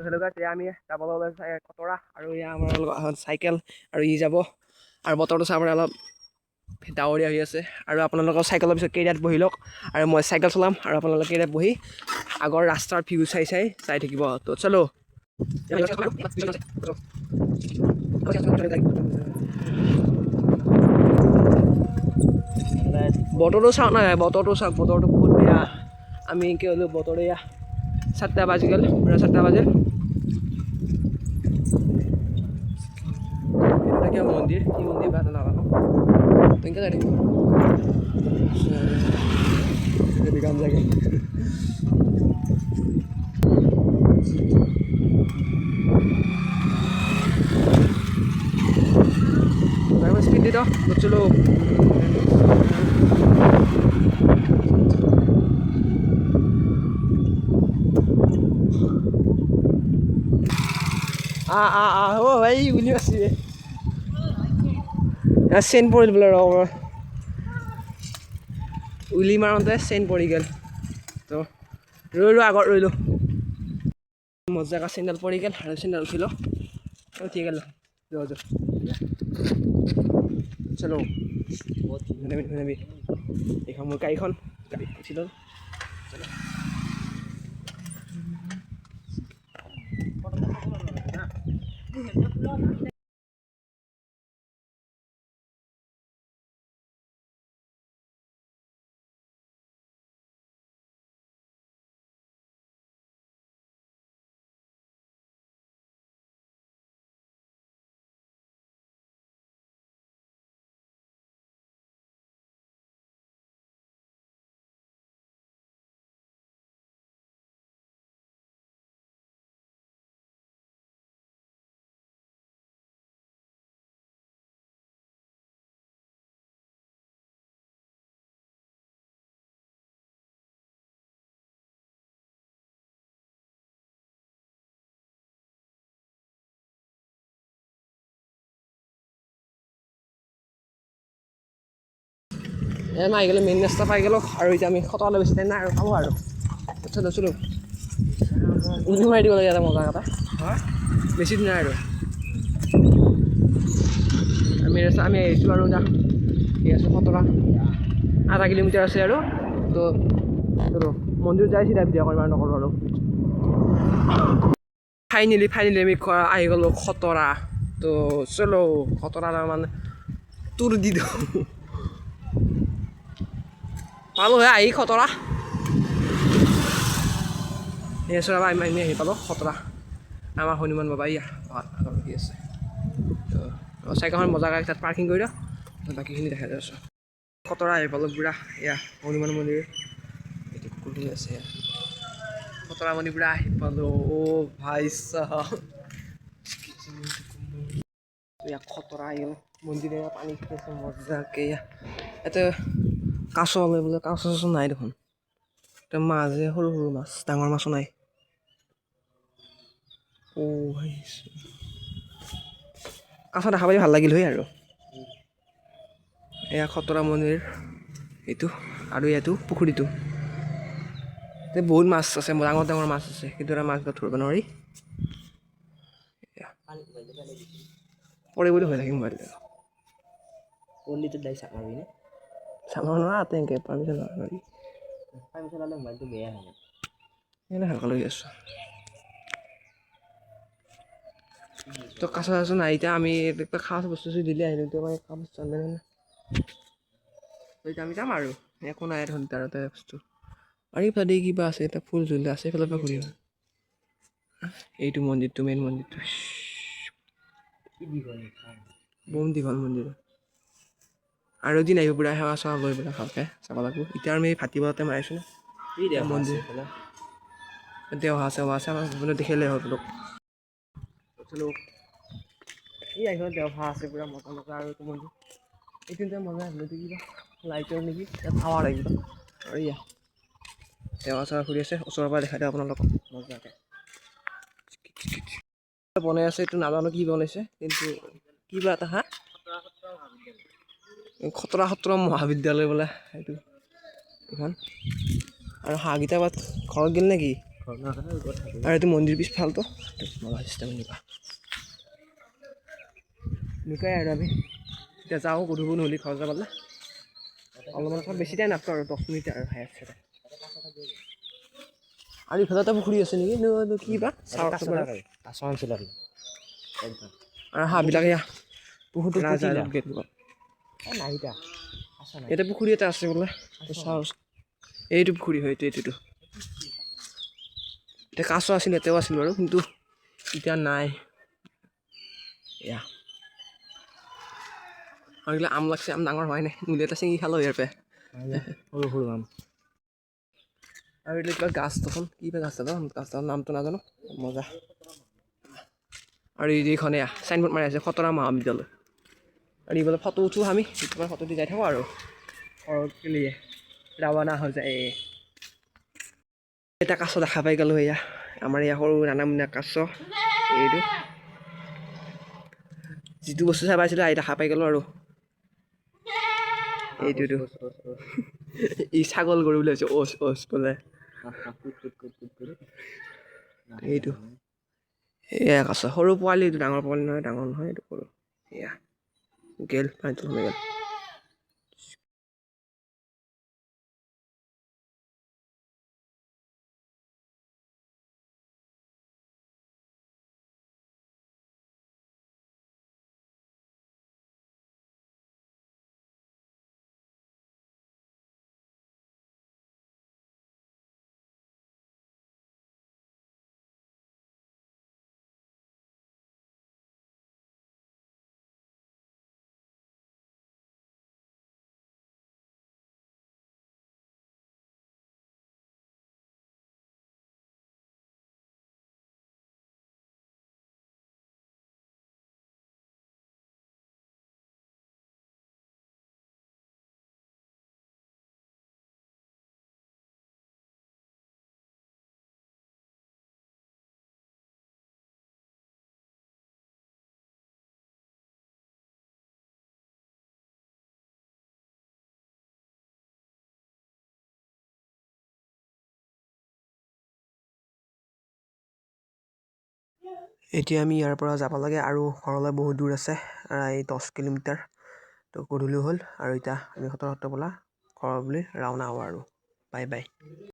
hello' গাইছ, এয়া আমি যাব ওলাইছোঁ খতৰা আৰু এয়া আমাৰ চাইকেল আৰু ই যাব আৰু বতৰটো চাবলৈ অলপ ডাৱৰীয়া হৈ আছে আৰু আপোনালোকৰ চাইকেলৰ পিছত কেইটাত বহি লওক আৰু মই চাইকেল চলাম আৰু আপোনালোকে কেইটাত বহি আগৰ ৰাস্তাৰ ভিউ চাই থাকিব তো চলো বতৰটো চাওক নাই বতৰটো চাওক বতৰটো বহুত বেয়া আমি কি হ'লো বতৰে 7টা বাজি গ'ল পুৰা 7টা বাজিল এটা মন্দিৰ কি মন্দিৰ বা নাজানো তেনেকৈ যাই থাকিব গান জাগে স্পীড দি চলো ও ভাই উলি আসছে চেন পৰিল বোলে উলি মাৰোঁতে চেন পৰি গ'ল তো ৰৈলোঁ আগত ৰৈলোঁ মজাকা চেণ্ডেল পৰি গ'ল আৰু চেণ্ডেল উঠিলোঁ উঠি গ'ল চলো ধুনীয়াবি এইখন মোৰ গাড়ীখন গাড়ী উঠি ল'ল আমি আহি গ'লো মেইন ৰাস্তা পাই গ'লোঁ আৰু এতিয়া আমি খতৰালৈ বেছি টাইম নাই আৰু পাব আৰু চলো উলি মাৰি দিব লাগে এটা মজা এটা বেছি দিন নাই আৰু আমি আহিছোঁ আৰু এতিয়া এই আছোঁ খতৰা 8 কিলোমিটাৰ আছে আৰু তো মন্দিৰ যাইছোঁ তাৰ ভিডিঅ' কৰিব নকৰোঁ আৰু ফাইনেলি আমি আহি গ'লোঁ খতৰা তো চলো খতৰা মানে তোৰ দি দিওঁ পালোঁ আহি খতৰা এছৰ আমি আহি পালোঁ খতৰা আমাৰ হনুমান বাবা ইয়া কি আছে তো চাইকেলখন মজাকৈ তাত পাৰ্কিং কৰি দিওঁ বাকীখিনি দেখাই দি আছোঁ খতৰা আহি পালোঁ বুঢ়া এয়া হনুমান মন্দিৰ এইটো কুকুৰখিনি আছে খতৰা মন্দিৰ বুঢ়া আহি পালোঁ অ' ভাই চাহ ইয়াত খতৰা আহি গ'ল মন্দিৰে পানী খেলিছে মজাকৈ ইয়াতে কাছ বোলে কাছ নাই দেখোন এতিয়া মাছহে সৰু মাছ ডাঙৰ মাছো নাই কাছ দেখা পাই ভাল লাগিল হয় আৰু এয়া খতৰা মন্দিৰ এইটো আৰু ইয়াতো পুখুৰীটো বহুত মাছ আছে ডাঙৰ মাছ আছে কিন্তু এটা মাছ ধৰিব নোৱাৰি পৰে বুলি ভয় লাগে মোবাইল চাব নোৱাৰা তেনেকৈ পাৰ্মিশ্যন নোৱাৰি মোবাইলটো বেয়া হয় সেইকাৰণে ভালকৈ লৈ আছোঁ তো কাছ চাছ নাই এতিয়া আমি খাচ বস্তু দিলে আহিলোঁ এতিয়া মানে কাম জানে এতিয়া আমি যাম আৰু একো নাই দেখোন তাতে বস্তু আৰু ইফালে কিবা আছে এটা ফুল ঝুল আছে এইফালৰ পৰা ঘূৰিম এইটো মন্দিৰটো মেইন মন্দিৰটো বম দীঘল মন্দিৰ আৰু এদিন আহিব বুঢ়া সেৱা চেৱা লৈ পেলাই ভালকৈ চাব লাগিব এতিয়া আমি ভাতিবেলাতে মাৰিছোঁ মন্দিৰ দেওহা চেওহা আছে আমাৰ দেখিলে হ'ল এই আহিব দেওহা আছে পুৰা মজা মজা আৰু এইটো মন্দিৰ এইটো মজা আহিলে কিবা লাইটৰ নেকি টাৱাৰ আহিব আৰু ইয়া দেওহা চেৱা ঘূৰি আছে ওচৰৰ পৰা দেখাই দিওঁ আপোনালোকক মজাকৈ বনাই আছে এইটো নাজানো কি বনাইছে কিন্তু কিবা এটা খতৰা সত্ৰ মহাবিদ্যালয় বোলে এইটো এইখন আৰু হাঁহকেইটা বাট ঘৰত গ'ল নেকি আৰু এইটো মন্দিৰ পিছফালটো নলা চিষ্টেম এনেকুৱা এনেকুৱাই আৰু আমি এতিয়া যাওঁ গধূলি নহ'লে ঘৰ যাবলৈ অলপমান বেছি টাইম নাপাওঁ আৰু 10 মিনিট আৰু হাই আছে আৰু ইফালে এটা পুখুৰী আছে নেকি কি বা আৰু হাঁহবিলাক এয়া পুখুৰীটো ইয়াতে পুখুৰী এটা আছে বোলে চাওঁ এইটো পুখুৰী হয় এইটো এতিয়া কাছ আছিল ইয়াতেও আছিল বাৰু কিন্তু এতিয়া নাই এয়া আৰু এইবিলাক আম লাগছে আম ডাঙৰ হোৱাই নাই মুলি এটা ছিঙি খালোঁ ইয়াৰ পৰা সৰু সৰু আম আৰু এইটো কিবা গাছ দেখোন কি বা গাছ দাদা গাছৰ নামটো নাজানো মজা আৰু এইখন এয়া চাইনবোৰ্ড মাৰি আছে খতৰা মহাবিদ্যালয় আৰু এইফালে ফটো উঠোঁ আমি তোমাৰ ফটো দি যাই থাকোঁ আৰু ঘৰত গ'লে ৰাওনা হৈ যায় এটা কাছ দেখা পাই গ'লোঁ এয়া আমাৰ এয়া সৰু নানামুনীয়া কাছ এইটো যিটো বস্তু চাই পাইছিলোঁ আহি দেখা পাই গ'লোঁ আৰু এইটোতো ই ছাগল গৰু বুলি ভাবিছে অচ বোলে এইটো এয়া কাছ সৰু পোৱালি এইটো ডাঙৰ পোৱালি নহয় ডাঙৰ নহয় এইটো সৰু এয়া গেল পানীটো সোমাই গ'ল এতিয়া আমি ইয়াৰ পৰা যাব লাগে আৰু ঘৰলৈ বহুত দূৰ আছে এই 10 কিলোমিটাৰ তো গধূলি হ'ল আৰু এতিয়া আমি সত্তৰ পৰা ঘৰৰ বুলি ৰাওনা হওঁ আৰু বাই বাই